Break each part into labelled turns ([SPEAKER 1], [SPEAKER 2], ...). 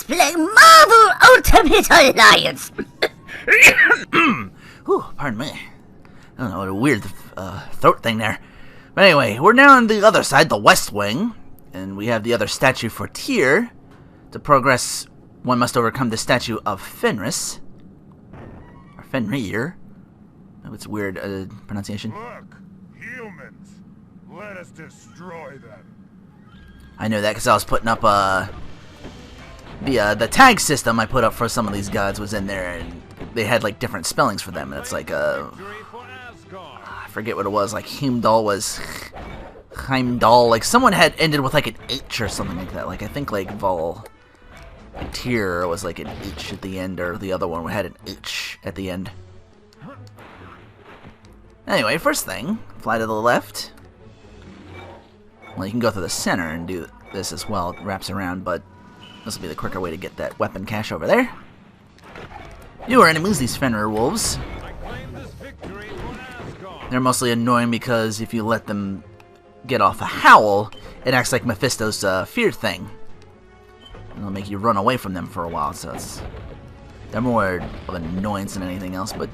[SPEAKER 1] display Marvel Ultimate Alliance.
[SPEAKER 2] Whew, pardon me. I don't know, what a weird throat thing there. But anyway, we're now on the other side, the West Wing, and we have the other statue for Tyr. To progress, one must overcome the statue of Fenris. Or Fenrir. Oh, it's weird pronunciation.
[SPEAKER 3] Look, humans. Let us destroy them.
[SPEAKER 2] I know that because I was putting up the tag system I put up for some of these gods was in there, and they had like different spellings for them. And it's like I forget what it was. Like Heimdall was Heimdall. Like someone had ended with like an H or something like that. Like I think like Tyr was like an H at the end, or the other one had an H at the end. Anyway, first thing, fly to the left. Well, you can go through the center and do this as well. It wraps around, but this will be the quicker way to get that weapon cache over there. Newer enemies, these Fenrir wolves. They're mostly annoying because if you let them get off a howl, it acts like Mephisto's fear thing. It'll make you run away from them for a while, so they're more of an annoyance than anything else, but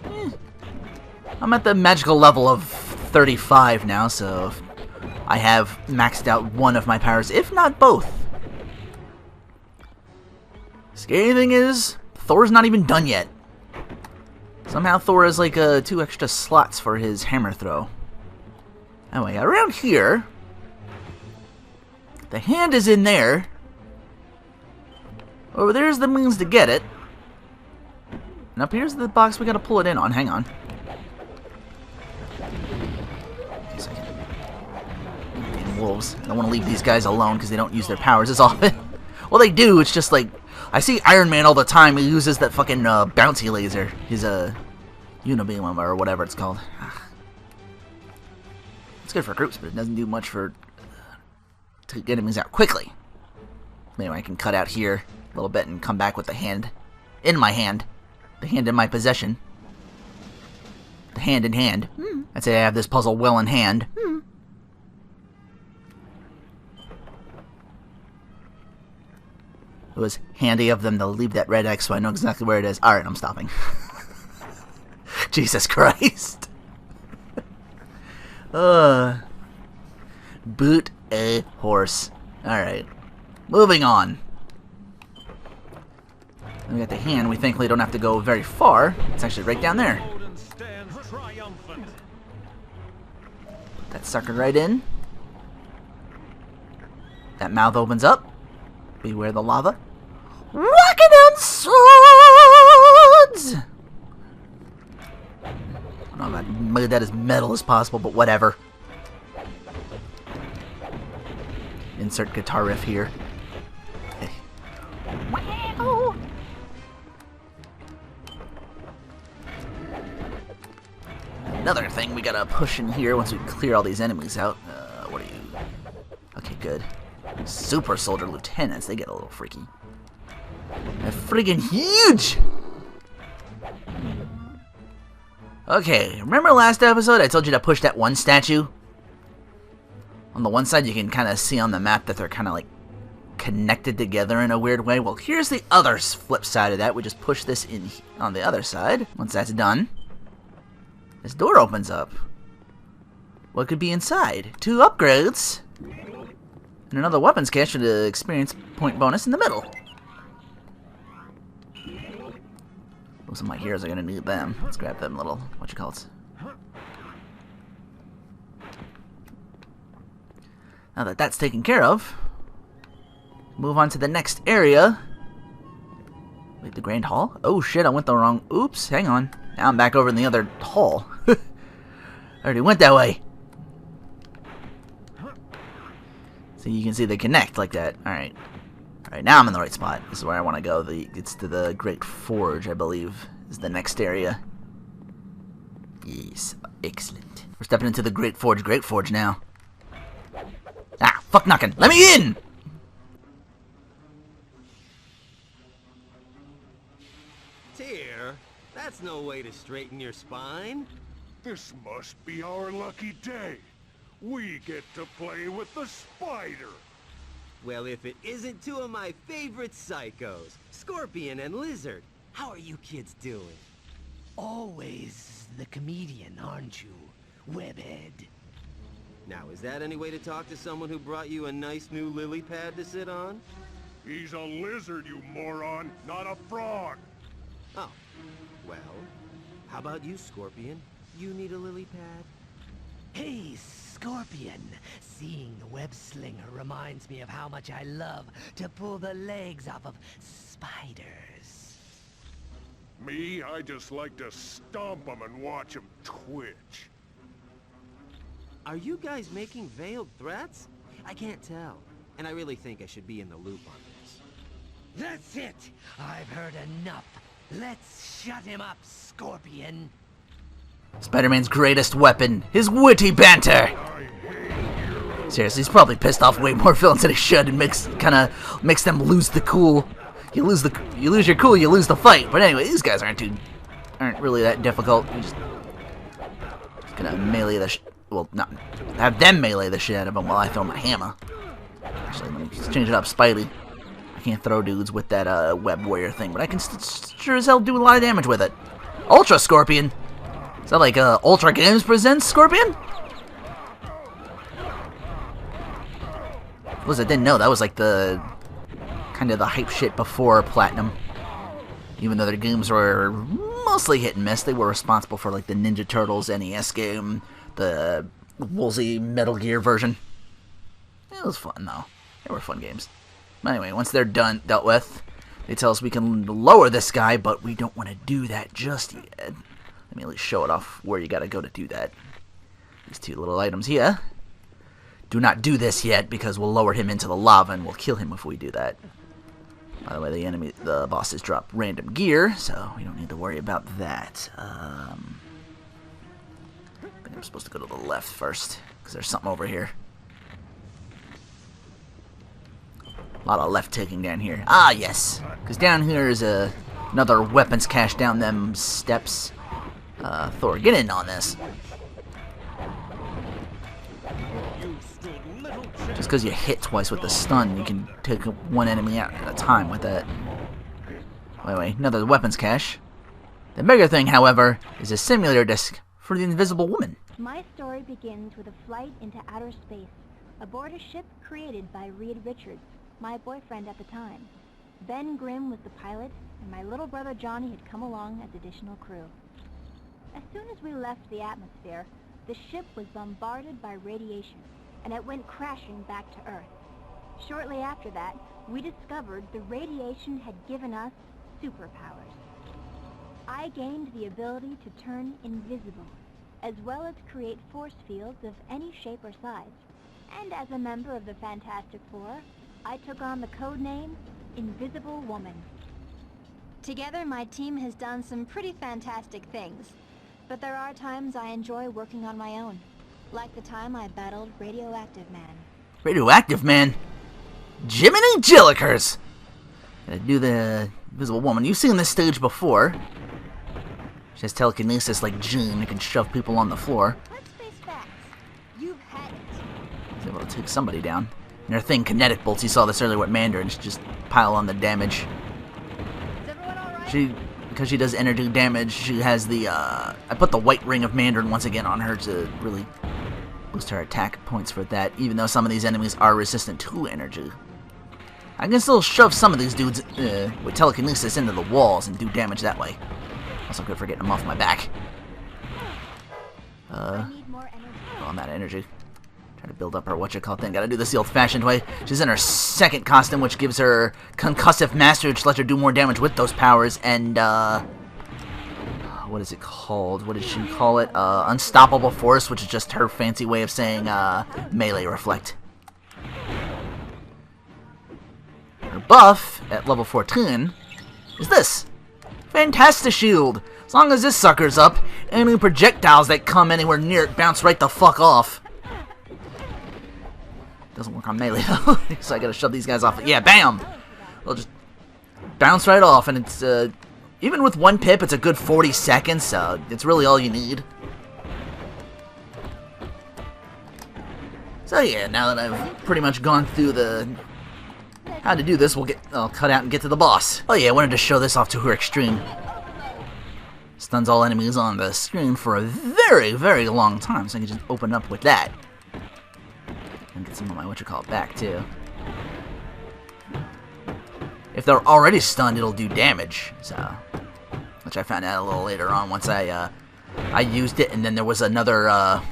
[SPEAKER 2] I'm at the magical level of 35 now, so I have maxed out one of my powers, if not both. Scary thing is, Thor's not even done yet. Somehow Thor has like 2 extra slots for his hammer throw. Anyway, around here, the hand is in there. Over there's the means to get it. And up here's the box we gotta pull it in on. Hang on. Wait a second. Damn wolves. I don't want to leave these guys alone because they don't use their powers as often. Well, they do. It's just like I see Iron Man all the time. He uses that fucking bouncy laser. His unibeam or whatever it's called. It's good for groups, but it doesn't do much for to get enemies out quickly. Anyway, I can cut out here a little bit and come back with the hand in my hand. The hand in my possession. The hand in hand. I'd say I have this puzzle well in hand. It was handy of them to leave that red X so I know exactly where it is. Alright, I'm stopping. Jesus Christ. Boot a horse. Alright. Moving on. We got the hand. We thankfully don't have to go very far. It's actually right down there. Put that sucker right in. That mouth opens up. Beware the lava. Rockin' on swords! I don't know if I made that as metal as possible, but whatever. Insert guitar riff here. Okay. Wow. Another thing we gotta push in here once we clear all these enemies out. What are you? Okay, good. Super soldier lieutenants, they get a little freaky. They're friggin' huge! Okay, remember last episode I told you to push that one statue? On the one side you can kind of see on the map that they're kind of like connected together in a weird way. Well, here's the other flip side of that. We just push this in on the other side. Once that's done, this door opens up. What could be inside? 2 upgrades. And another weapons cache with an experience point bonus in the middle. Most of my heroes are going to need them. Let's grab them little, whatchamacallits. Now that that's taken care of, move on to the next area. Wait, the Grand Hall? Oh shit, I went the wrong... Oops, hang on. Now I'm back over in the other hall. I already went that way. So you can see they connect like that. Alright. Alright, now I'm in the right spot. This is where I want to go. It's to the Great Forge, I believe, is the next area. Yes, excellent. We're stepping into the Great Forge now. Ah, fuck knocking. Let me in!
[SPEAKER 4] Tyr, that's no way to straighten your spine.
[SPEAKER 3] This must be our lucky day. We get to play with the spider.
[SPEAKER 4] Well, if it isn't two of my favorite psychos, Scorpion and Lizard, how are you kids doing?
[SPEAKER 5] Always the comedian, aren't you, Webhead?
[SPEAKER 4] Now, is that any way to talk to someone who brought you a nice new lily pad to sit on?
[SPEAKER 3] He's a lizard, you moron, not a frog.
[SPEAKER 4] Oh, well, how about you, Scorpion? You need a lily pad?
[SPEAKER 5] Hey, Scorpion. Seeing the web slinger reminds me of how much I love to pull the legs off of spiders.
[SPEAKER 3] Me, I just like to stomp him and watch him twitch.
[SPEAKER 4] Are you guys making veiled threats? I can't tell, and I really think I should be in the loop on this.
[SPEAKER 5] That's it! I've heard enough. Let's shut him up, Scorpion.
[SPEAKER 2] Spider-Man's greatest weapon, his witty banter. Seriously, he's probably pissed off way more villains than he should, and makes them lose the cool. You lose your cool, you lose the fight. But anyway, these guys aren't really that difficult. You're just gonna melee the not have them melee the shit out of him while I throw my hammer. Actually, let me just change it up, Spidey. I can't throw dudes with that web warrior thing, but I can sure as hell do a lot of damage with it. Ultra Scorpion. Is that like Ultra Games presents Scorpion? I didn't know that was like the kind of the hype shit before Platinum. Even though their games were mostly hit and miss, they were responsible for like the Ninja Turtles NES game, the Woolsey Metal Gear version. It was fun though. They were fun games. Anyway, once they're dealt with, they tell us we can lower this guy, but we don't want to do that just yet. Let me at least show it off where you gotta go to do that. These two little items here. Do not do this yet, because we'll lower him into the lava and we'll kill him if we do that. By the way, the bosses drop random gear, so we don't need to worry about that. I think I'm supposed to go to the left first, because there's something over here. A lot of left taking down here. Ah, yes. Because down here is another weapons cache down them steps. Thor, get in on this. Just because you hit twice with the stun, you can take one enemy out at a time with that. Wait, another weapons cache. The bigger thing, however, is a simulator disc for the Invisible Woman.
[SPEAKER 6] My story begins with a flight into outer space, aboard a ship created by Reed Richards, my boyfriend at the time. Ben Grimm was the pilot, and my little brother Johnny had come along as additional crew. As soon as we left the atmosphere, the ship was bombarded by radiation, and it went crashing back to Earth. Shortly after that, we discovered the radiation had given us superpowers. I gained the ability to turn invisible, as well as create force fields of any shape or size. And as a member of the Fantastic Four, I took on the codename Invisible Woman. Together, my team has done some pretty fantastic things, but there are times I enjoy working on my own. Like the time I battled Radioactive Man.
[SPEAKER 2] Radioactive Man? Jiminy Jillikers! Gotta do the Invisible Woman. You've seen this stage before. She has telekinesis like Jean, who can shove people on the floor.
[SPEAKER 6] Let's face facts. You've had it.
[SPEAKER 2] She's able to take somebody down. And her thing, kinetic bolts, you saw this earlier with Mandarin, she just pile on the damage.
[SPEAKER 6] Is everyone alright?
[SPEAKER 2] Because she does energy damage, she has the, I put the white ring of Mandarin once again on her to really boost her attack points for that, even though some of these enemies are resistant to energy. I can still shove some of these dudes with telekinesis into the walls and do damage that way. Also good for getting them off my back.
[SPEAKER 6] I need more energy.
[SPEAKER 2] Oh, I'm out of energy. Trying to build up her whatchamacallit thing. Gotta do this the old-fashioned way. She's in her second costume, which gives her concussive mastery, which lets her do more damage with those powers, and, what is it called? What did she call it? Unstoppable Force, which is just her fancy way of saying, melee reflect. Her buff, at level 14, is this. Fantastic Shield. As long as this sucker's up, any projectiles that come anywhere near it bounce right the fuck off. Doesn't work on melee though, so I gotta shove these guys off. Yeah, bam! They'll just bounce right off, and it's, even with one pip, it's a good 40 seconds, so it's really all you need. So yeah, now that I've pretty much gone through the how to do this, I'll cut out and get to the boss. Oh yeah, I wanted to show this off to her extreme. Stuns all enemies on the screen for a very, very long time, so I can just open up with that. And get some of my back, too. If they're already stunned, it'll do damage, so... Which I found out a little later on once I used it, and then there was another,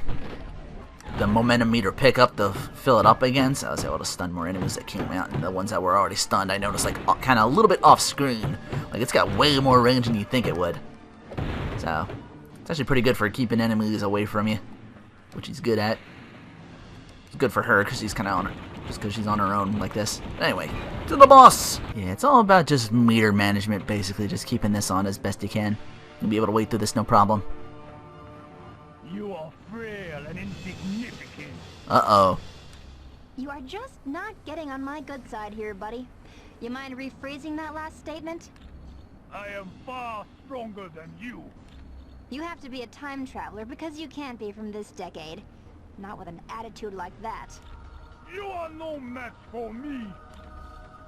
[SPEAKER 2] the momentum meter pickup to fill it up again, so I was able to stun more enemies that came out, and the ones that were already stunned, I noticed, like, kind of a little bit off-screen. Like, it's got way more range than you think it would. So, it's actually pretty good for keeping enemies away from you, which he's good at. It's good for her, because she's kind of on her, just because she's on her own like this. Anyway, to the boss! Yeah, it's all about just meter management, basically, just keeping this on as best you can. You'll be able to wait through this no problem.
[SPEAKER 7] You are frail and insignificant.
[SPEAKER 2] Uh-oh.
[SPEAKER 6] You are just not getting on my good side here, buddy. You mind rephrasing that last statement?
[SPEAKER 7] I am far stronger than you.
[SPEAKER 6] You have to be a time traveler because you can't be from this decade. Not with an attitude like that.
[SPEAKER 7] You are no match for me.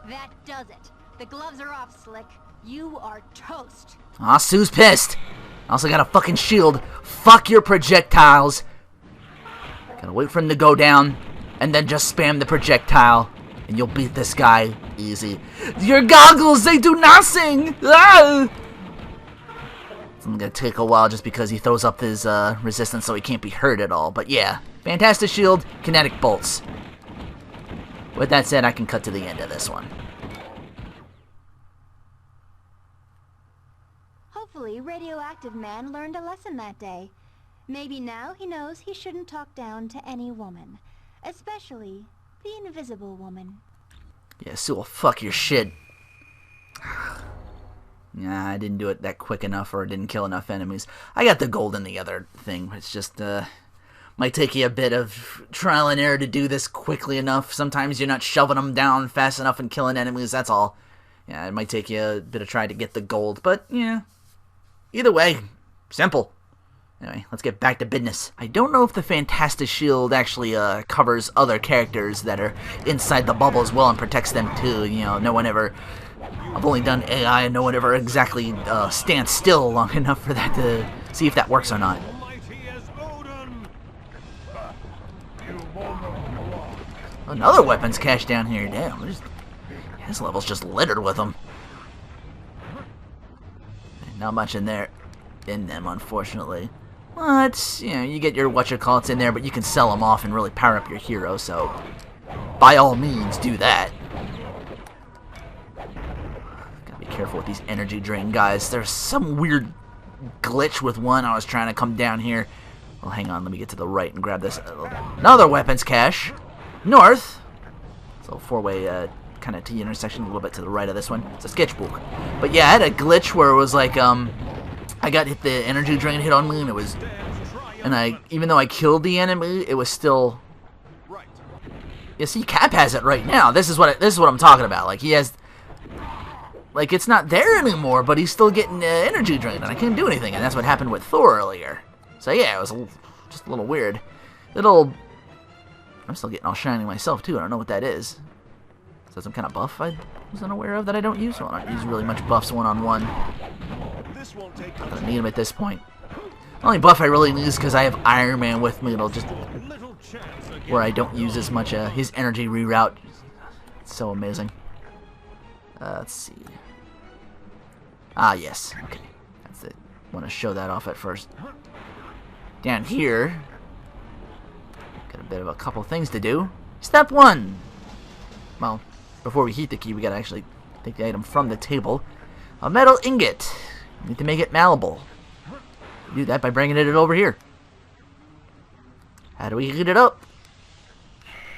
[SPEAKER 6] That does it. The gloves are off, Slick. You are toast.
[SPEAKER 2] Aw, Sue's pissed. I also got a fucking shield. Fuck your projectiles. Gotta wait for him to go down, and then just spam the projectile, and you'll beat this guy easy. Your goggles, they do nothing! Ah! It's gonna take a while just because he throws up his resistance so he can't be hurt at all. But yeah, fantastic shield, kinetic bolts. With that said, I can cut to the end of this one.
[SPEAKER 6] Hopefully, Radioactive Man learned a lesson that day. Maybe now he knows he shouldn't talk down to any woman. Especially the invisible woman.
[SPEAKER 2] Yeah, Sue will fuck your shit. Nah, I didn't do it that quick enough, or didn't kill enough enemies. I got the gold in the other thing. It's just, might take you a bit of trial and error to do this quickly enough. Sometimes you're not shoving them down fast enough and killing enemies, that's all. Yeah, it might take you a bit of try to get the gold, but, yeah. Either way, simple. Anyway, let's get back to business. I don't know if the Fantastic Shield actually covers other characters that are inside the bubble as well and protects them too. You know, no one ever... I've only done AI and no one ever exactly stands still long enough for that to see if that works or not. Another weapons cache down here. Damn, this level's just littered with them. Not much in them, unfortunately. But, you know, you get your whatchamacallits in there, but you can sell them off and really power up your hero, so by all means, do that. Gotta be careful with these energy drain guys. There's some weird glitch with one. I was trying to come down here. Well, hang on, let me get to the right and grab this. Another weapons cache. North. So, four-way, kind of T-intersection a little bit to the right of this one. It's a sketchbook. But yeah, I had a glitch where it was like, I got hit, the energy drain hit on me, and it was, and even though I killed the enemy, it was still, you see, Cap has it right now. This is what I'm talking about. Like, he has, like, it's not there anymore, but he's still getting energy drained, and I can't do anything, and that's what happened with Thor earlier. So yeah, it was just a little weird. I'm still getting all shiny myself, too. I don't know what that is. Is that some kind of buff I was unaware of that I don't use? Well, I don't use really much buffs one-on-one. Not gonna need him at this point. The only buff I really need is because I have Iron Man with me. It'll just... where I don't use as much his energy reroute. It's so amazing. Let's see. Ah, yes. Okay. That's it. Want to show that off at first. Down here... got a bit of a couple things to do. Step 1! Well, before we heat the key, we gotta actually take the item from the table. A metal ingot. We need to make it malleable. We do that by bringing it over here. How do we heat it up?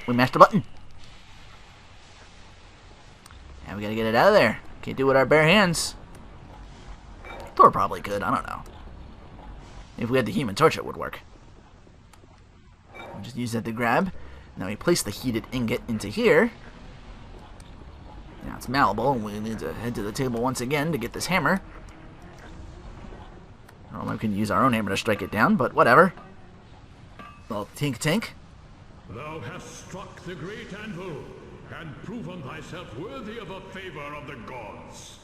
[SPEAKER 2] We mash the button. And we gotta get it out of there. Can't do it with our bare hands. Thor probably could, I don't know. If we had the Human Torch, it would work. We'll just use that to grab. Now we place the heated ingot into here. Now it's malleable, and we need to head to the table once again to get this hammer. I don't know if we can use our own hammer to strike it down, but whatever. Well, tink tink.
[SPEAKER 3] Thou hast struck the great anvil. and proven thyself worthy of a favor of the gods.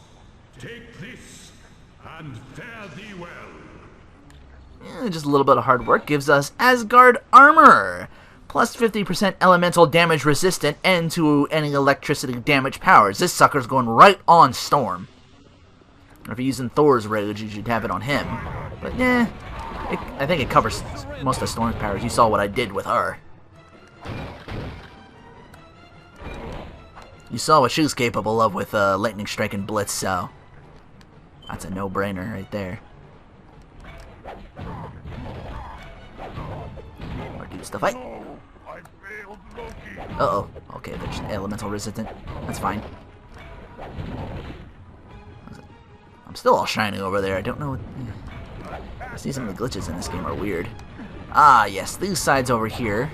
[SPEAKER 3] Take this, and fare thee well.
[SPEAKER 2] Just a little bit of hard work gives us Asgard armor. Plus 50% elemental damage resistant and to any electricity damage powers. This sucker's going right on Storm. Or if you're using Thor's Rage, you should have it on him. But yeah, I think it covers most of Storm's powers. You saw what I did with her. You saw what she was capable of with Lightning Strike and Blitz, so that's a no-brainer right there. More dudes to fight. Uh-oh. Okay, they're just elemental resistant. That's fine. I'm still all shiny over there. I don't know what... I see some of the glitches in this game are weird. Ah, yes. These sides over here.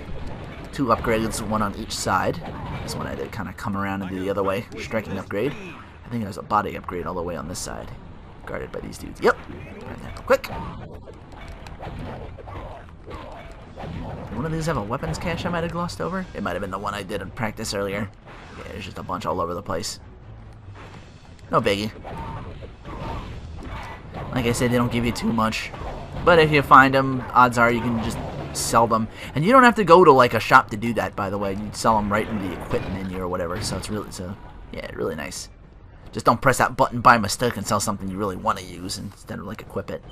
[SPEAKER 2] 2 upgrades, 1 on each side. This one I had to kind of come around and do the other way. Striking upgrade. I think there's a body upgrade all the way on this side. Guarded by these dudes. Yep. Right there real quick. Did one of these have a weapons cache I might have glossed over? It might have been the one I did in practice earlier. Yeah, there's just a bunch all over the place. No biggie. Like I said, they don't give you too much. But if you find them, odds are you can just sell them. And you don't have to go to like a shop to do that, by the way. You sell them right in the equip menu or whatever. So it's really, yeah, really nice. Just don't press that button by mistake and sell something you really want to use instead of like equip it.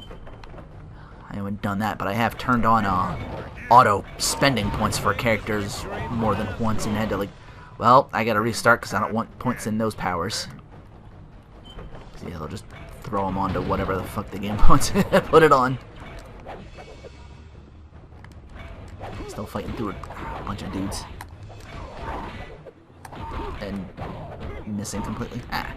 [SPEAKER 2] I haven't done that, but I have turned on auto spending points for characters more than once and had to like, well, I gotta restart because I don't want points in those powers. So yeah, they'll just throw them onto whatever the fuck the game wants to put it on. Still fighting through a bunch of dudes. And missing completely. Ah.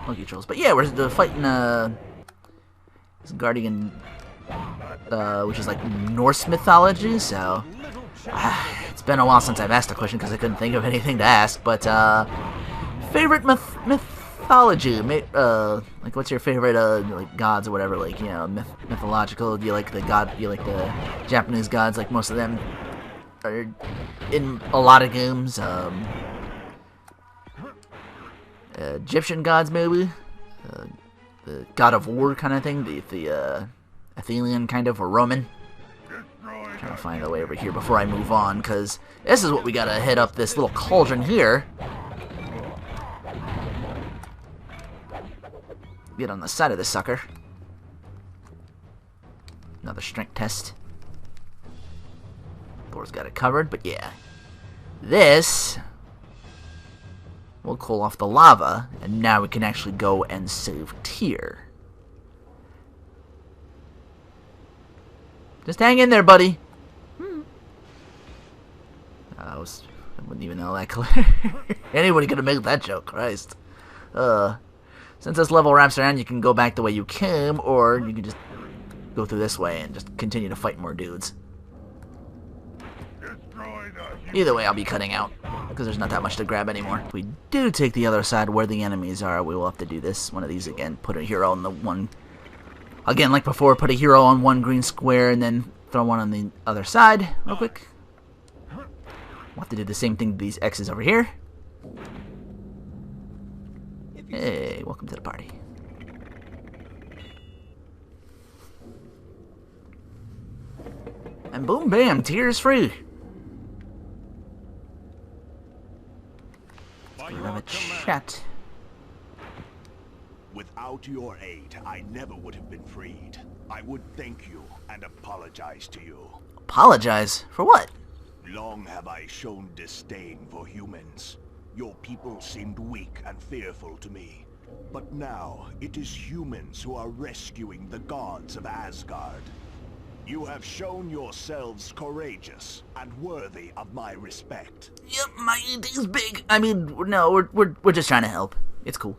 [SPEAKER 2] Monkey trolls. But yeah, we're fighting Asgardian, which is like Norse mythology, so it's been a while since I've asked a question because I couldn't think of anything to ask, but favorite mythology, like what's your favorite like gods or whatever, like, you know, mythological? Do you like the god? Do you like the Japanese gods? Like most of them are in a lot of games. Egyptian gods maybe, the god of war kind of thing, the Athenian kind of, or Roman. I'm trying to find a way over here before I move on, because this is what we gotta hit up this little cauldron here. Get on the side of the sucker. Another strength test. Thor's got it covered, but yeah. This will cool off the lava, and now we can actually go and save Tyr. Just hang in there, buddy. I wouldn't even know that clear. Anybody could have made that joke, Christ. Since this level wraps around, you can go back the way you came, or you can just go through this way and just continue to fight more dudes. Either way, I'll be cutting out, because there's not that much to grab anymore. If we do take the other side where the enemies are, we will have to do this. One of these again. Put a hero on the one... Again, like before, put a hero on one green square, and then throw one on the other side, real quick. We'll have to do the same thing to these X's over here. Hey, welcome to the party. And boom, bam, Tyr is free. Let's have a chat.
[SPEAKER 8] Without your aid, I never would have been freed. I would thank you and apologize to you.
[SPEAKER 2] Apologize? For what?
[SPEAKER 8] Long have I shown disdain for humans. Your people seemed weak and fearful to me. But now, it is humans who are rescuing the gods of Asgard. You have shown yourselves courageous and worthy of my respect.
[SPEAKER 2] Yep, my ED is big. I mean, no, we're just trying to help. It's cool.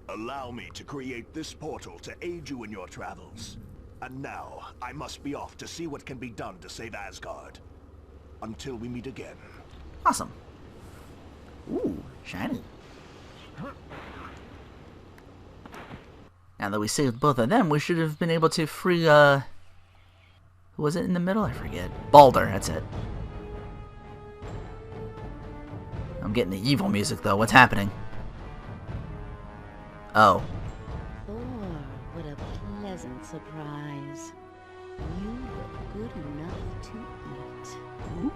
[SPEAKER 8] Allow me to create this portal to aid you in your travels. And now, I must be off to see what can be done to save Asgard. Until we meet again.
[SPEAKER 2] Awesome. Ooh, shiny. Now that we saved both of them, we should have been able to free, who was it in the middle? I forget. Balder, that's it. getting the evil music, though. What's happening? Oh.
[SPEAKER 9] Thor, what a pleasant surprise. You look good enough to eat.
[SPEAKER 2] Ooh.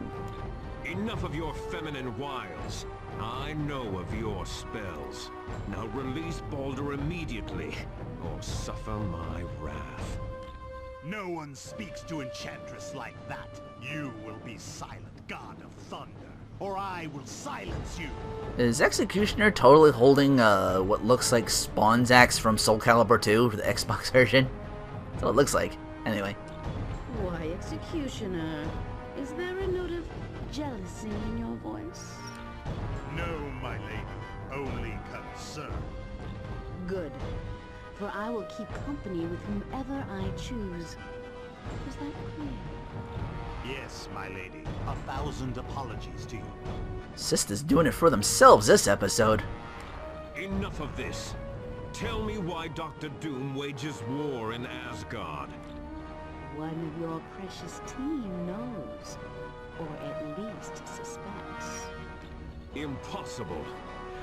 [SPEAKER 3] Enough of your feminine wiles. I know of your spells. Now release Baldur immediately, or suffer my wrath.
[SPEAKER 8] No one speaks to Enchantress like that. You will be silent, God of Thunder, or I will silence you.
[SPEAKER 2] Is Executioner totally holding what looks like Spawn's axe from Soul Calibur 2 for the Xbox version? That's what it looks like. Anyway.
[SPEAKER 9] Why, Executioner? Is there a note of jealousy in your voice?
[SPEAKER 8] No, my lady. Only concern.
[SPEAKER 9] Good. For I will keep company with whomever I choose. Was that clear?
[SPEAKER 8] Yes, my lady. 1,000 apologies to you.
[SPEAKER 2] Sisters doing it for themselves this episode.
[SPEAKER 3] Enough of this. Tell me why Dr. Doom wages war in Asgard.
[SPEAKER 9] One of your precious team knows. Or at least suspects.
[SPEAKER 3] Impossible.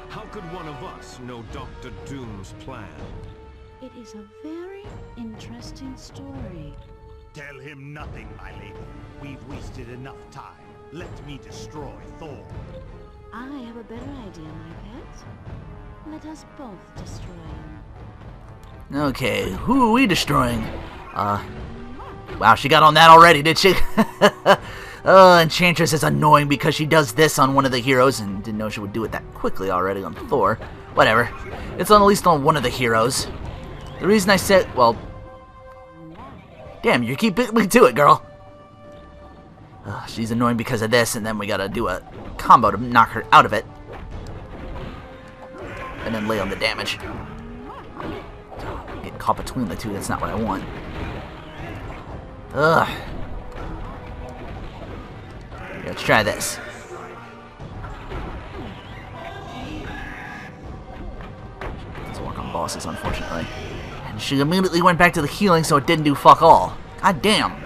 [SPEAKER 3] How could one of us know Dr. Doom's plan?
[SPEAKER 9] It is a very interesting story.
[SPEAKER 8] Tell him nothing, my lady. We've wasted enough time. Let me destroy Thor.
[SPEAKER 9] I have a better idea, my pet. Let us both destroy him.
[SPEAKER 2] Okay, who are we destroying? Wow, she got on that already, did she? Enchantress is annoying because she does this on one of the heroes and didn't know she would do it that quickly already on Thor. Whatever. It's at least on one of the heroes. The reason I said, well... Damn, you keep beating me to it, girl. She's annoying because of this, and then we gotta do a combo to knock her out of it. And then lay on the damage. Get caught between the two, that's not what I want. Ugh. Let's try this. Doesn't work on bosses, unfortunately. And she immediately went back to the healing, so it didn't do fuck all. God damn.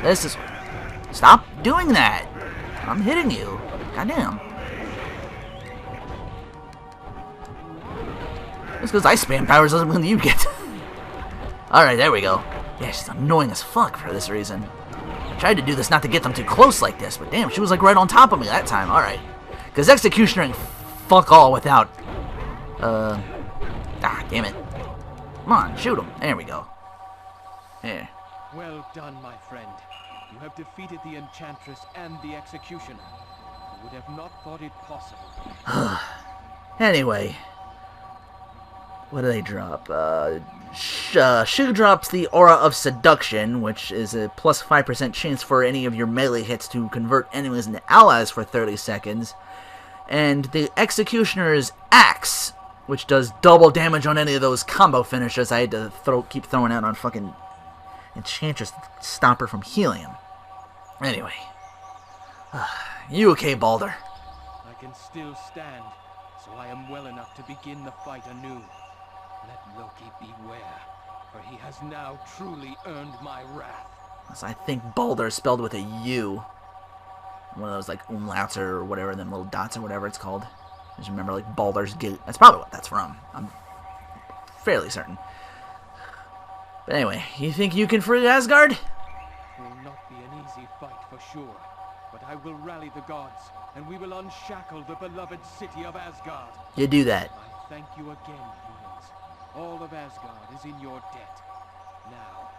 [SPEAKER 2] This is... Stop doing that. I'm hitting you. God damn. Just because I spam powers doesn't mean you get. Alright, there we go. Yeah, she's annoying as fuck for this reason. I tried to do this not to get them too close like this, but damn, she was like right on top of me that time. Alright. Because Executioner ain't fuck all without... damn it. Come on, shoot him. There we go. There.
[SPEAKER 10] Well done, my friend. You have defeated the Enchantress and the Executioner. I would have not thought it possible.
[SPEAKER 2] Anyway. What do they drop? Shu drops the Aura of Seduction, which is a plus 5% chance for any of your melee hits to convert enemies into allies for 30 seconds. And the Executioner's Axe, which does double damage on any of those combo finishers I had to keep throwing out on fucking Enchantress to stop her from healing him. Anyway. You okay, Baldur?
[SPEAKER 10] I can still stand, so I am well enough to begin the fight anew. Let Loki beware, for he has now truly earned my wrath.
[SPEAKER 2] So I think Baldur is spelled with a U. One of those like umlauts or whatever, and then little dots or whatever it's called. I just remember like Baldur's Gate. That's probably what that's from. I'm fairly certain. But anyway, you think you can free Asgard?
[SPEAKER 10] It will not be an easy fight for sure, but I will rally the gods, and we will unshackle the beloved city of Asgard.
[SPEAKER 2] You do that.
[SPEAKER 10] I thank you again, humans. All of Asgard is in your debt. Now,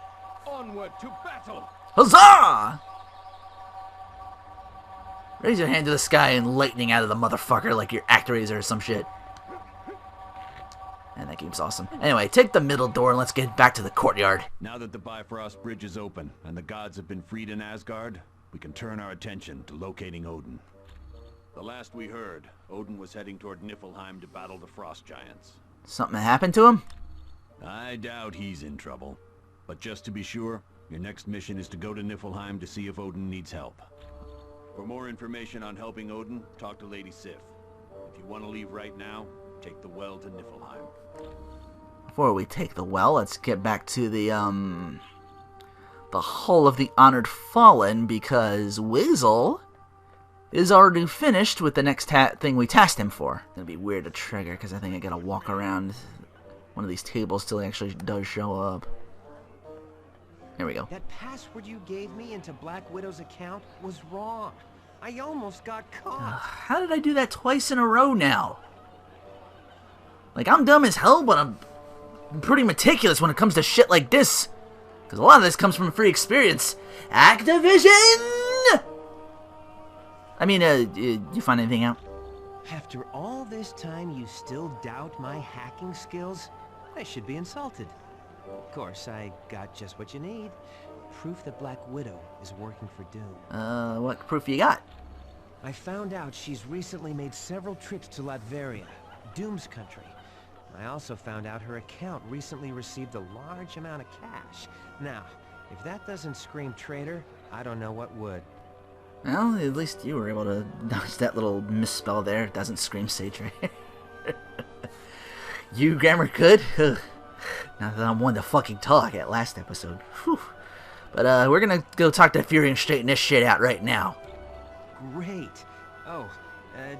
[SPEAKER 10] onward to battle!
[SPEAKER 2] Huzzah! Raise your hand to the sky and lightning out of the motherfucker like your Actraiser or some shit. And that game's awesome. Anyway, take the middle door and let's get back to the courtyard.
[SPEAKER 11] Now that the Bifrost Bridge is open and the gods have been freed in Asgard, we can turn our attention to locating Odin. The last we heard, Odin was heading toward Niflheim to battle the Frost Giants.
[SPEAKER 2] Something happened to him?
[SPEAKER 11] I doubt he's in trouble. But just to be sure, your next mission is to go to Niflheim to see if Odin needs help. For more information on helping Odin, talk to Lady Sif. If you want to leave right now, take the well to Niflheim.
[SPEAKER 2] Before we take the well, let's get back to the Hall of the Honored Fallen, because Weasel is already finished with the next thing we tasked him for. It's gonna be weird to trigger because I think I gotta walk around one of these tables till he actually does show up. There we go.
[SPEAKER 4] That password you gave me into Black Widow's account was wrong. I almost got caught.
[SPEAKER 2] How did I do that twice in a row now? Like, I'm dumb as hell, but I'm pretty meticulous when it comes to shit like this. Because a lot of this comes from free experience. Activision! I mean, you find anything out?
[SPEAKER 4] After all this time, you still doubt my hacking skills? I should be insulted. Of course, I got just what you need. Proof that Black Widow is working for Doom.
[SPEAKER 2] What proof you got?
[SPEAKER 4] I found out she's recently made several trips to Latveria, Doom's country. I also found out her account recently received a large amount of cash. Now, if that doesn't scream traitor, I don't know what would.
[SPEAKER 2] Well, at least you were able to dodge that little misspell there. It doesn't scream say traitor. You grammar good? Not that I'm one to fucking talk at last episode. Whew. But we're gonna go talk to Fury and straighten this shit out right now.
[SPEAKER 4] Great. Oh,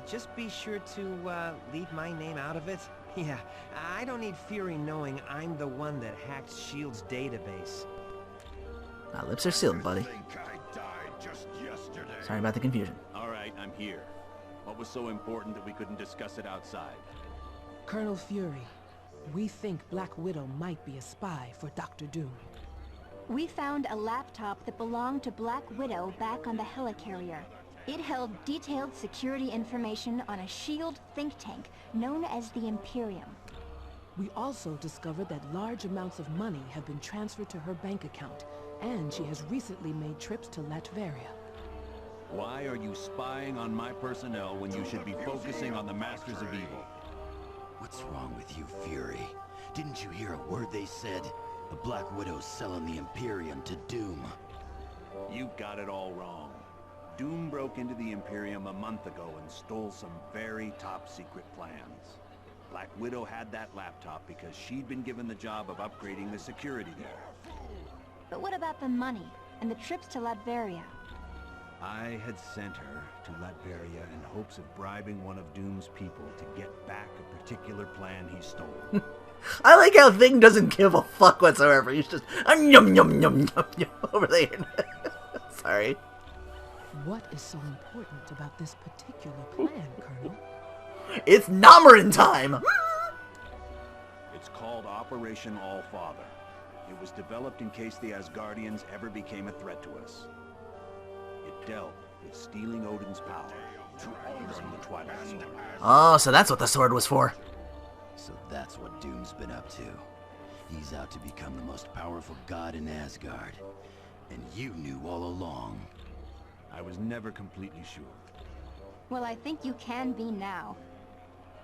[SPEAKER 4] just be sure to leave my name out of it. Yeah, I don't need Fury knowing I'm the one that hacked S.H.I.E.L.D.'s database.
[SPEAKER 2] My lips are sealed, buddy. Sorry about the confusion.
[SPEAKER 11] Alright, I'm here. What was so important that we couldn't discuss it outside?
[SPEAKER 12] Colonel Fury, we think Black Widow might be a spy for Dr. Doom.
[SPEAKER 6] We found a laptop that belonged to Black Widow back on the helicarrier. It held detailed security information on a S.H.I.E.L.D. think tank known as the Imperium.
[SPEAKER 12] We also discovered that large amounts of money have been transferred to her bank account, and she has recently made trips to Latveria.
[SPEAKER 11] Why are you spying on my personnel when you should be focusing on the Masters of Evil?
[SPEAKER 13] What's wrong with you, Fury? Didn't you hear a word they said? The Black Widow's selling the Imperium to Doom.
[SPEAKER 11] You got it all wrong. Doom broke into the Imperium a month ago and stole some very top-secret plans. Black Widow had that laptop because she'd been given the job of upgrading the security there.
[SPEAKER 6] But what about the money and the trips to Latveria?
[SPEAKER 11] I had sent her to Latveria in hopes of bribing one of Doom's people to get back a particular plan he stole.
[SPEAKER 2] I like how Thing doesn't give a fuck whatsoever. He's just yum yum yum yum yum over there. Sorry.
[SPEAKER 12] What is so important about this particular plan, Colonel?
[SPEAKER 2] It's Nomarin time!
[SPEAKER 11] It's called Operation Allfather. It was developed in case the Asgardians ever became a threat to us. It dealt with stealing Odin's power using the Twilight Sword.
[SPEAKER 2] Oh, so that's what the sword was for.
[SPEAKER 13] So that's what Doom's been up to. He's out to become the most powerful god in Asgard. And you knew all along.
[SPEAKER 11] I was never completely sure.
[SPEAKER 6] Well, I think you can be now.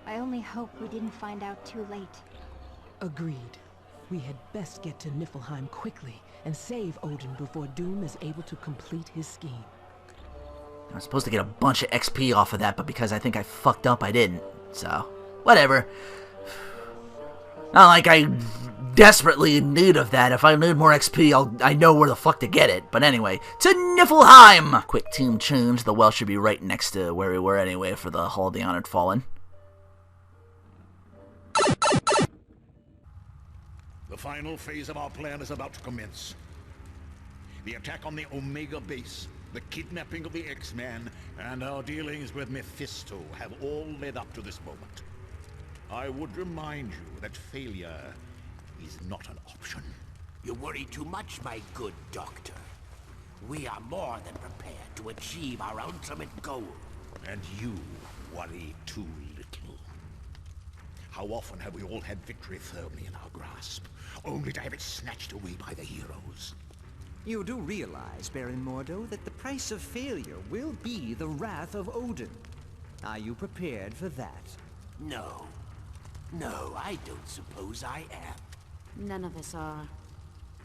[SPEAKER 6] I only hope we didn't find out too late.
[SPEAKER 12] Agreed. We had best get to Niflheim quickly and save Odin before Doom is able to complete his scheme.
[SPEAKER 2] I was supposed to get a bunch of XP off of that, but because I think I fucked up, I didn't. So, whatever. Not like I'm desperately in need of that. If I need more XP, I know where the fuck to get it. But anyway, to Niflheim! Quick team change. The well should be right next to where we were anyway for the Hall of the Honored Fallen.
[SPEAKER 8] The final phase of our plan is about to commence. The attack on the Omega base, the kidnapping of the X-Man, and our dealings with Mephisto have all led up to this moment. I would remind you that failure is not an option.
[SPEAKER 14] You worry too much, my good doctor. We are more than prepared to achieve our ultimate goal.
[SPEAKER 8] And you worry too little. How often have we all had victory firmly in our grasp, only to have it snatched away by the heroes?
[SPEAKER 4] You do realize, Baron Mordo, that the price of failure will be the wrath of Odin. Are you prepared for that?
[SPEAKER 14] No. No, I don't suppose I am.
[SPEAKER 9] None of us are.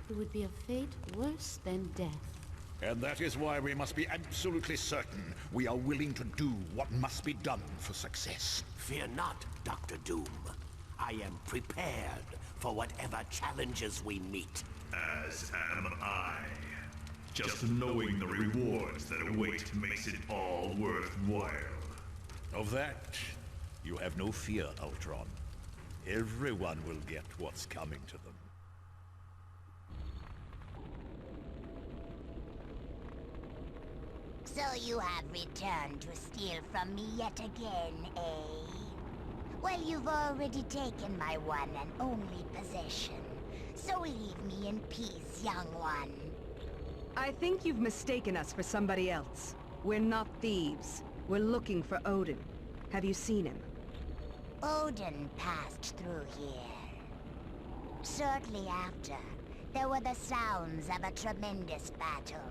[SPEAKER 9] It would be a fate worse than death.
[SPEAKER 8] And that is why we must be absolutely certain we are willing to do what must be done for success.
[SPEAKER 14] Fear not, Dr. Doom. I am prepared for whatever challenges we meet.
[SPEAKER 8] As am I.
[SPEAKER 15] Just knowing the rewards that await makes it all worthwhile.
[SPEAKER 16] Of that, you have no fear, Ultron. Everyone will get what's coming to them.
[SPEAKER 1] So you have returned to steal from me yet again, eh? Well, you've already taken my one and only possession. So leave me in peace, young one.
[SPEAKER 17] I think you've mistaken us for somebody else. We're not thieves. We're looking for Odin. Have you seen him?
[SPEAKER 1] Odin passed through here. Shortly after, there were the sounds of a tremendous battle.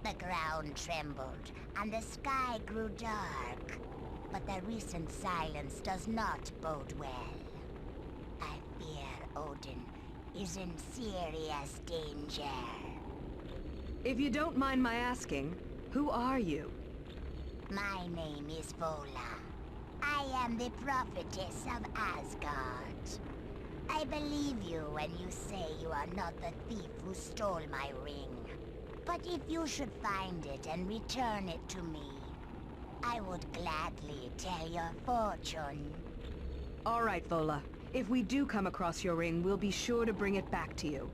[SPEAKER 1] The ground trembled, and the sky grew dark. But the recent silence does not bode well. I fear Odin is in serious danger.
[SPEAKER 17] If you don't mind my asking, who are you?
[SPEAKER 1] My name is Vola. I am the prophetess of Asgard. I believe you when you say you are not the thief who stole my ring. But if you should find it and return it to me, I would gladly tell your fortune.
[SPEAKER 17] All right, Vola. If we do come across your ring, we'll be sure to bring it back to you.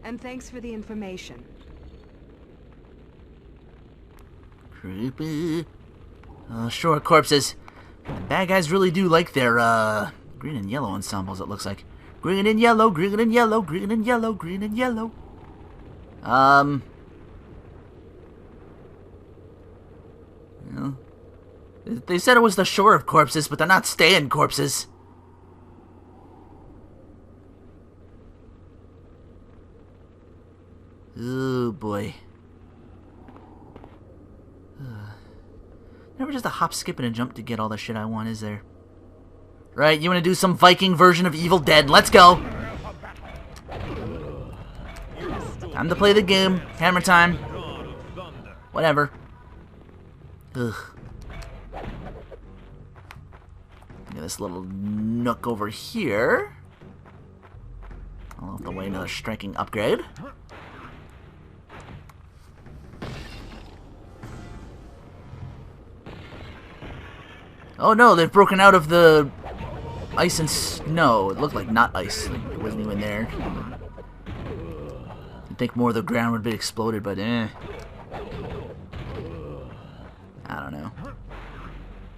[SPEAKER 17] And thanks for the information.
[SPEAKER 2] Creepy. Sure, corpses. The bad guys really do like their, green and yellow ensembles, it looks like. Green and yellow, green and yellow, green and yellow, green and yellow. You know, they said it was the shore of corpses, but they're not staying corpses. Oh, boy. Never just a hop, skip, and a jump to get all the shit I want, is there? Right, you want to do some Viking version of Evil Dead? Let's go! Time to play the game. Hammer time. Whatever. Ugh. Look at this little nook over here. I'll have to wait another striking upgrade. Oh no, they've broken out of the ice and snow. It looked like not ice. Like, it wasn't even there. You'd think more of the ground would be exploded, but I don't know.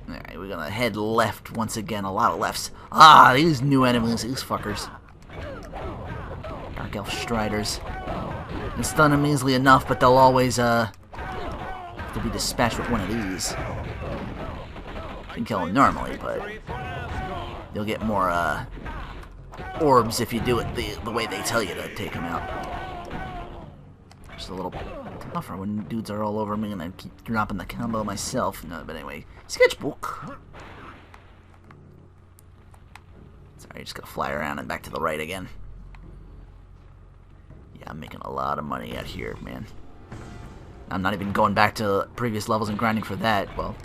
[SPEAKER 2] Alright, we're gonna head left once again. A lot of lefts. Ah, these new enemies, these fuckers. Dark Elf Striders. Can stun them easily enough, but they'll always have to be dispatched with one of these. You can kill them normally, but you'll get more orbs if you do it the way they tell you to take them out. Just a little tougher when dudes are all over me and I keep dropping the combo myself. No, but anyway, sketchbook. Sorry, just gotta fly around and back to the right again. Yeah, I'm making a lot of money out here, man. I'm not even going back to previous levels and grinding for that. Well,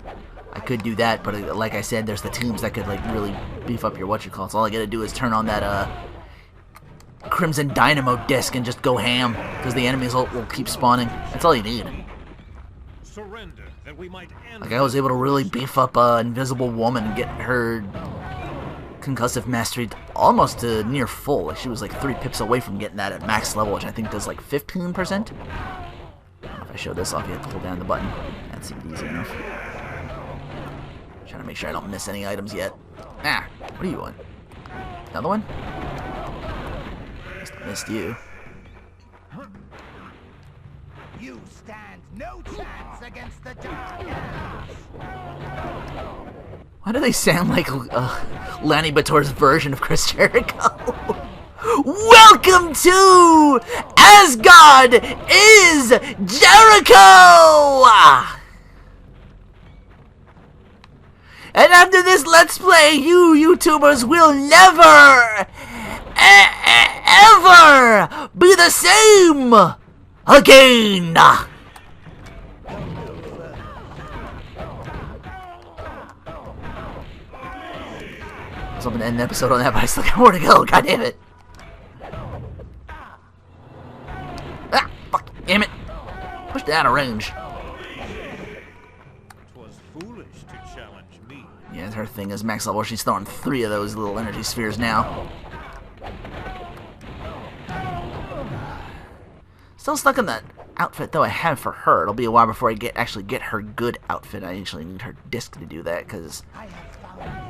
[SPEAKER 2] I could do that, but like I said, there's the teams that could like really beef up your whatchamacallit. All I gotta do is turn on that Crimson Dynamo disc and just go ham, because the enemies will keep spawning. That's all you need.
[SPEAKER 3] Surrender, that we might end.
[SPEAKER 2] Like I was able to really beef up Invisible Woman and get her concussive mastery almost to near full. Like she was like 3 pips away from getting that at max level, which I think does like 15%. If I show this off, you have to hold down the button. That seemed easy enough. Trying to make sure I don't miss any items yet. Ah, what do you want? Another one? Must have missed you.
[SPEAKER 14] You stand no chance against the dark elves.
[SPEAKER 2] Why do they sound like Lanny Bator's version of Chris Jericho? Welcome to Asgard is Jericho! And after this Let's Play, you YouTubers will never, ever be the same again! I was hoping to end the episode on that, but I still got more to go, god damn it. Ah, fuck, damn it. out of range.
[SPEAKER 16] Twas foolish to challenge me.
[SPEAKER 2] Yeah, her thing is max level. She's throwing 3 of those little energy spheres now. Still stuck in that outfit, though, I have for her. It'll be a while before I actually get her good outfit. I actually need her disc to do that, because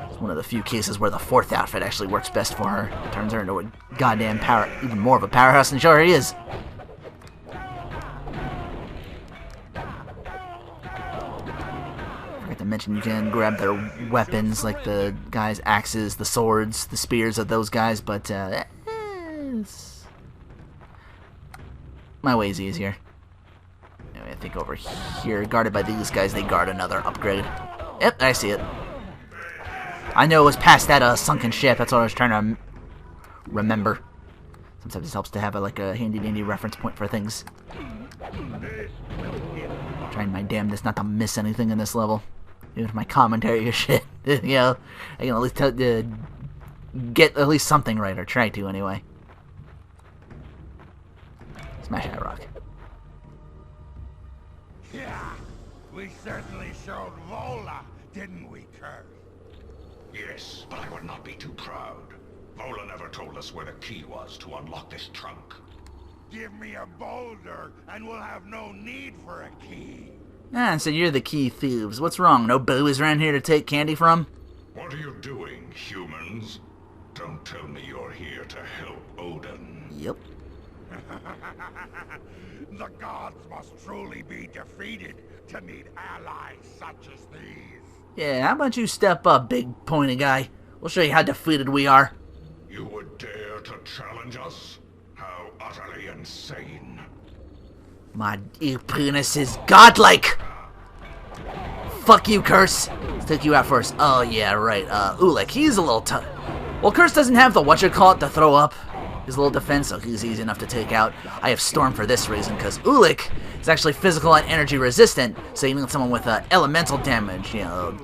[SPEAKER 2] it's one of the few cases where the 4th outfit actually works best for her. It turns her into a goddamn even more of a powerhouse than she already is. Forgot to mention you can grab their weapons, like the guys' axes, the swords, the spears of those guys, but my way's easier. Anyway, I think over here, guarded by these guys, they guard another upgrade. Yep, I see it. I know it was past that sunken ship. That's what I was trying to remember. Sometimes it helps to have like a handy-dandy reference point for things. Trying my damnedest not to miss anything in this level. Even if my commentary is shit. You know, I can at least get at least something right, or try to anyway. Smash that rock.
[SPEAKER 18] Yeah, we certainly showed Vola, didn't we, Kurt?
[SPEAKER 15] Yes, but I would not be too proud. Vola never told us where the key was to unlock this trunk.
[SPEAKER 18] Give me a boulder, and we'll have no need for a key.
[SPEAKER 2] Ah, so you're the key thieves. What's wrong? No boobies around here to take candy from?
[SPEAKER 15] What are you doing, humans? Don't tell me you're here to help Odin.
[SPEAKER 2] Yep.
[SPEAKER 18] The gods must truly be defeated to need allies such as these.
[SPEAKER 2] Yeah, how about you step up, big pointy guy? We'll show you how defeated we are.
[SPEAKER 15] You would dare to challenge us? How utterly insane.
[SPEAKER 2] My penis is godlike! Fuck you, Curse! Let's take you out first. Oh, yeah, right. Ulik, he's a little tough. Well, Curse doesn't have the whatchamacallit to throw up. His little defense, so he's easy enough to take out. I have Storm for this reason, because Ulik is actually physical and energy resistant, so you need someone with elemental damage. You know,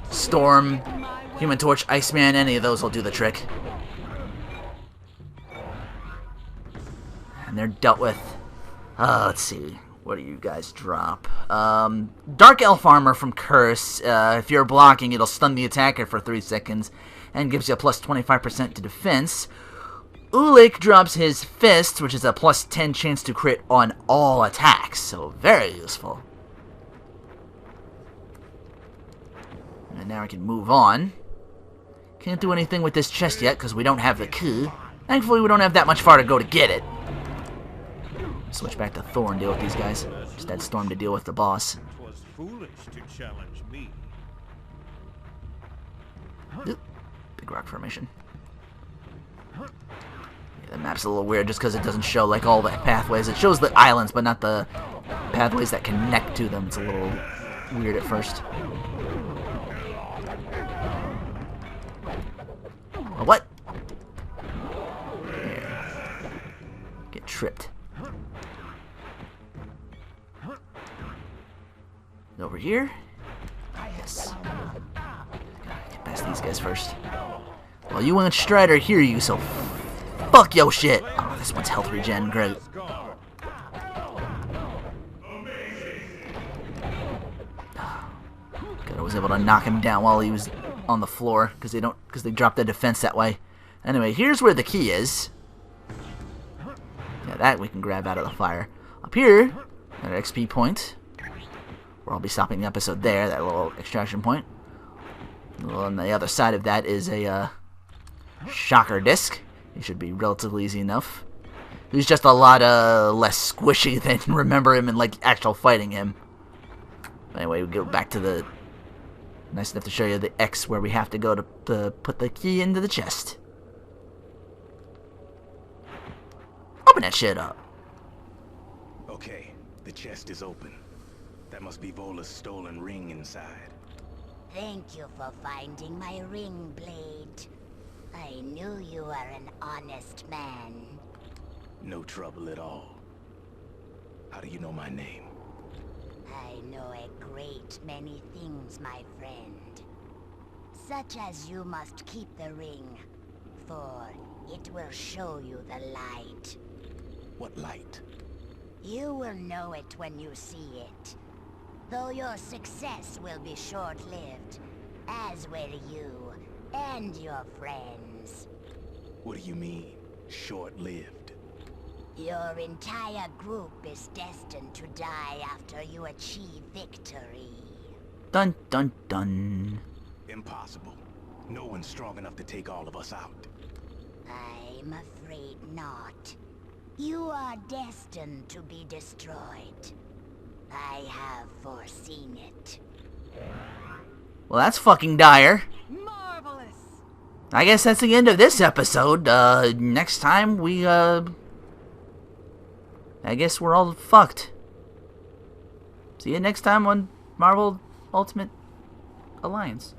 [SPEAKER 2] Storm, Human Torch, Iceman, any of those will do the trick. And they're dealt with. Let's see. What do you guys drop? Dark Elf Armor from Curse. If you're blocking, it'll stun the attacker for 3 seconds and gives you a plus 25% to defense. Ulik drops his Fists, which is a plus 10 chance to crit on all attacks, so very useful. And now I can move on. Can't do anything with this chest yet, because we don't have the key. Thankfully, we don't have that much far to go to get it. Switch back to Thor and deal with these guys. Just had Storm to deal with the boss.
[SPEAKER 16] Twas foolish to challenge me.
[SPEAKER 2] Oop. Big rock formation. Yeah, the map's a little weird just because it doesn't show like all the pathways. It shows the islands, but not the pathways that connect to them. It's a little weird at first. What? There. Get tripped. Over here? Yes. Get past these guys first. Well, you and Strider hear you, so fuck yo shit. Oh, this one's health regen, great. Good, I was able to knock him down while he was on the floor because they dropped their defense that way. Anyway, here's where the key is. Yeah, that we can grab out of the fire. Up here, another XP point. Where I'll be stopping the episode there, that little extraction point. Well, on the other side of that is a shocker disc. It should be relatively easy enough. He's just a lot less squishy than remember him in like actual fighting him. Anyway, we go back to the nice enough to show you the X where we have to go to put the key into the chest. Open that shit up.
[SPEAKER 19] Okay, the chest is open. That must be Vola's stolen ring inside.
[SPEAKER 1] Thank you for finding my ring blade. I knew you were an honest man.
[SPEAKER 19] No trouble at all. How do you know my name?
[SPEAKER 1] I know a great many things, my friend. Such as you must keep the ring, for it will show you the light.
[SPEAKER 19] What light?
[SPEAKER 1] You will know it when you see it. Though your success will be short-lived, as will you and your friends.
[SPEAKER 19] What do you mean, short-lived?
[SPEAKER 1] Your entire group is destined to die after you achieve victory.
[SPEAKER 2] Dun dun dun.
[SPEAKER 19] Impossible. No one's strong enough to take all of us out.
[SPEAKER 1] I'm afraid not. You are destined to be destroyed. I have foreseen it.
[SPEAKER 2] Well, that's fucking dire.
[SPEAKER 17] Marvelous!
[SPEAKER 2] I guess that's the end of this episode. Next time I guess we're all fucked. See you next time on Marvel Ultimate Alliance.